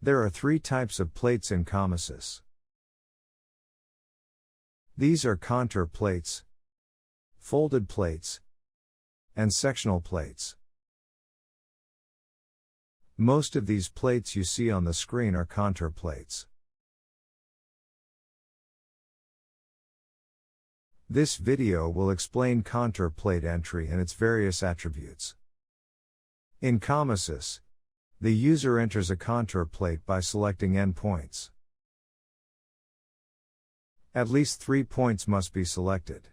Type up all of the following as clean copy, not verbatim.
There are three types of plates in Comosys. These are contour plates, folded plates, and sectional plates. Most of these plates you see on the screen are contour plates. This video will explain contour plate entry and its various attributes. In Comosys, the user enters a contour plate by selecting endpoints. At least 3 points must be selected.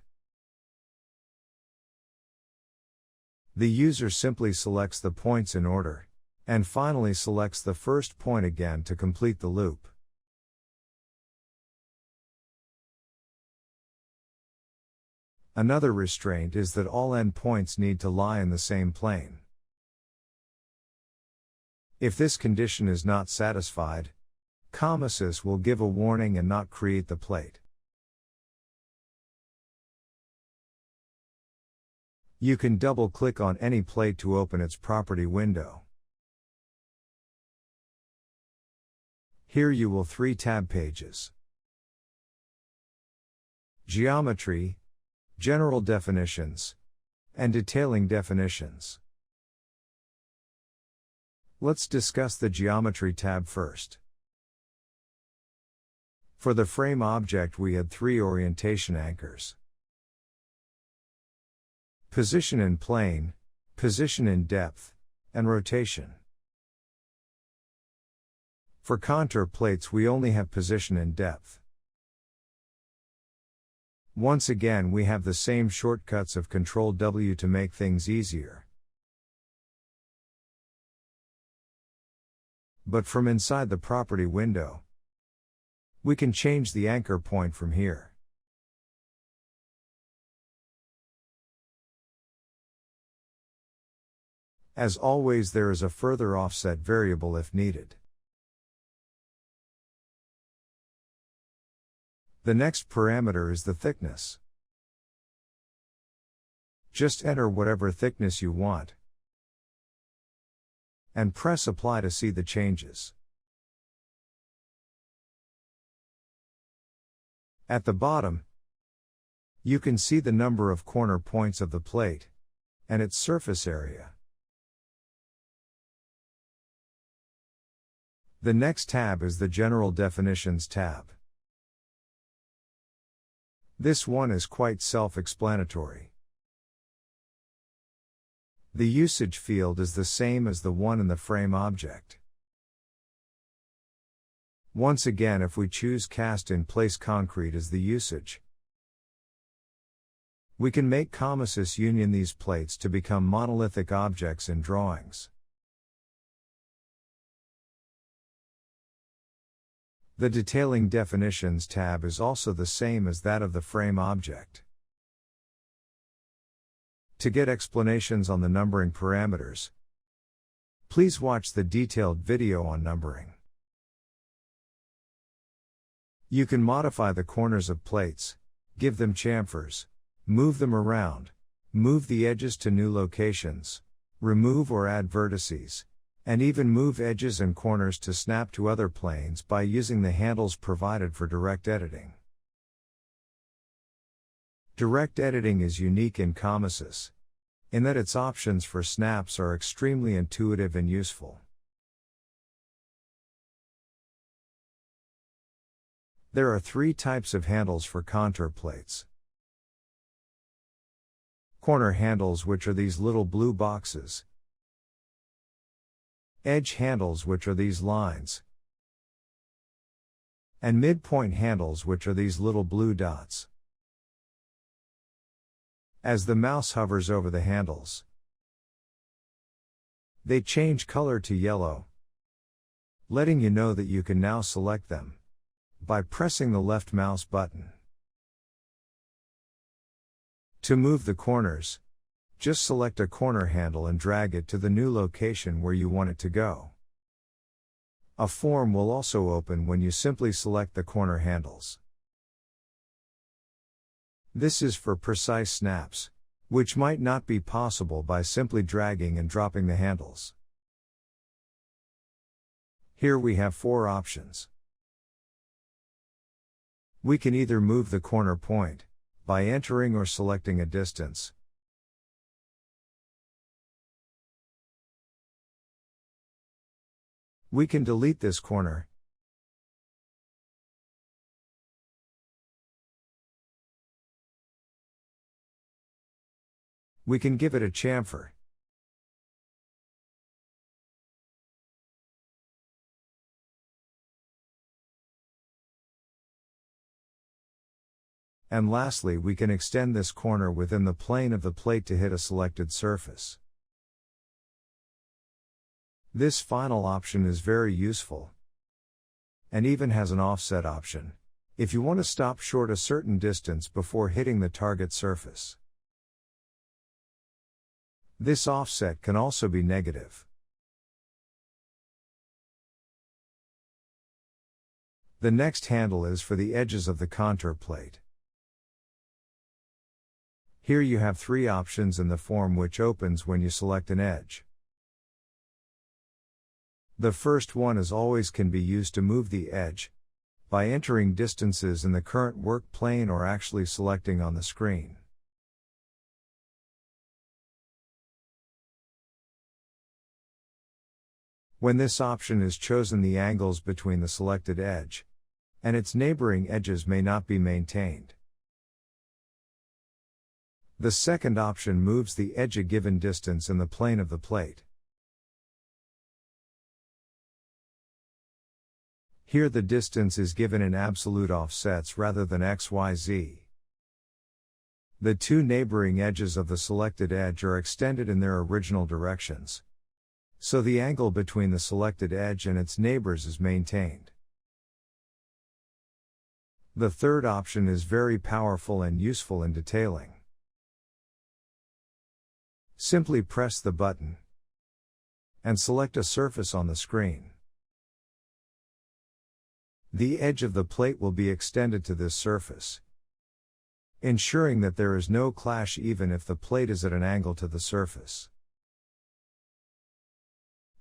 The user simply selects the points in order, and finally selects the first point again to complete the loop. Another restraint is that all endpoints need to lie in the same plane. If this condition is not satisfied, Comosys will give a warning and not create the plate. You can double-click on any plate to open its property window. Here you will 3 tab pages: Geometry, General Definitions, and Detailing Definitions. Let's discuss the Geometry tab first. For the frame object we had 3 orientation anchors: position in plane, position in depth, and rotation. For contour plates we only have position in depth. Once again we have the same shortcuts of Ctrl+W to make things easier. But from inside the property window, we can change the anchor point from here. As always, there is a further offset variable if needed. The next parameter is the thickness. Just enter whatever thickness you want, and press apply to see the changes. At the bottom, you can see the number of corner points of the plate, and its surface area. The next tab is the General Definitions tab. This one is quite self-explanatory. The usage field is the same as the one in the frame object. Once again, if we choose cast in place concrete as the usage, we can make Comosys union these plates to become monolithic objects in drawings. The Detailing Definitions tab is also the same as that of the frame object. To get explanations on the numbering parameters, please watch the detailed video on numbering. You can modify the corners of plates, give them chamfers, move them around, move the edges to new locations, remove or add vertices, and even move edges and corners to snap to other planes by using the handles provided for direct editing. Direct editing is unique in Comosys, in that its options for snaps are extremely intuitive and useful. There are 3 types of handles for contour plates. Corner handles, which are these little blue boxes. Edge handles, which are these lines. And midpoint handles, which are these little blue dots. As the mouse hovers over the handles, they change color to yellow, letting you know that you can now select them by pressing the left mouse button. To move the corners, just select a corner handle and drag it to the new location where you want it to go. A form will also open when you simply select the corner handles. This is for precise snaps, which might not be possible by simply dragging and dropping the handles. Here we have 4 options. We can either move the corner point by entering or selecting a distance. We can delete this corner. We can give it a chamfer. And lastly, we can extend this corner within the plane of the plate to hit a selected surface. This final option is very useful, and even has an offset option, if you want to stop short a certain distance before hitting the target surface. This offset can also be negative. The next handle is for the edges of the contour plate. Here you have 3 options in the form which opens when you select an edge. The first one as always can be used to move the edge by entering distances in the current work plane or actually selecting on the screen. When this option is chosen, the angles between the selected edge and its neighboring edges may not be maintained. The second option moves the edge a given distance in the plane of the plate. Here the distance is given in absolute offsets rather than XYZ. The 2 neighboring edges of the selected edge are extended in their original directions, so the angle between the selected edge and its neighbors is maintained. The third option is very powerful and useful in detailing. Simply press the button and select a surface on the screen. The edge of the plate will be extended to this surface, ensuring that there is no clash even if the plate is at an angle to the surface.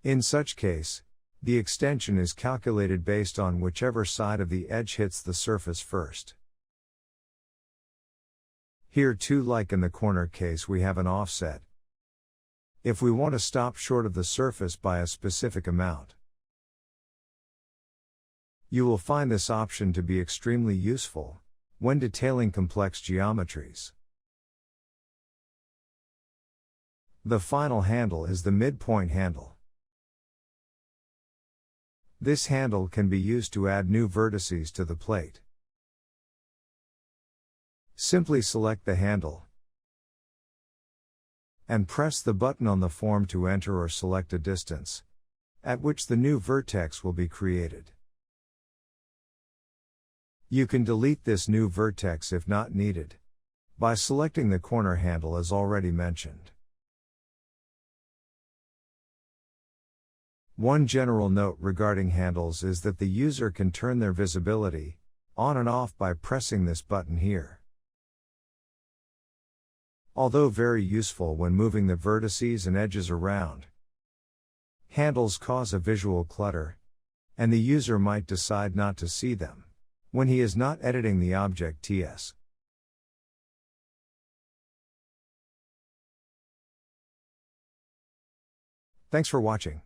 In such case, the extension is calculated based on whichever side of the edge hits the surface first. Here too, like in the corner case, we have an offset if we want to stop short of the surface by a specific amount. You will find this option to be extremely useful when detailing complex geometries. The final handle is the midpoint handle. This handle can be used to add new vertices to the plate. Simply select the handle and press the button on the form to enter or select a distance at which the new vertex will be created. You can delete this new vertex if not needed by selecting the corner handle as already mentioned. One general note regarding handles is that the user can turn their visibility on and off by pressing this button here. Although very useful when moving the vertices and edges around, handles cause a visual clutter, and the user might decide not to see them when he is not editing the object TS. Thanks for watching.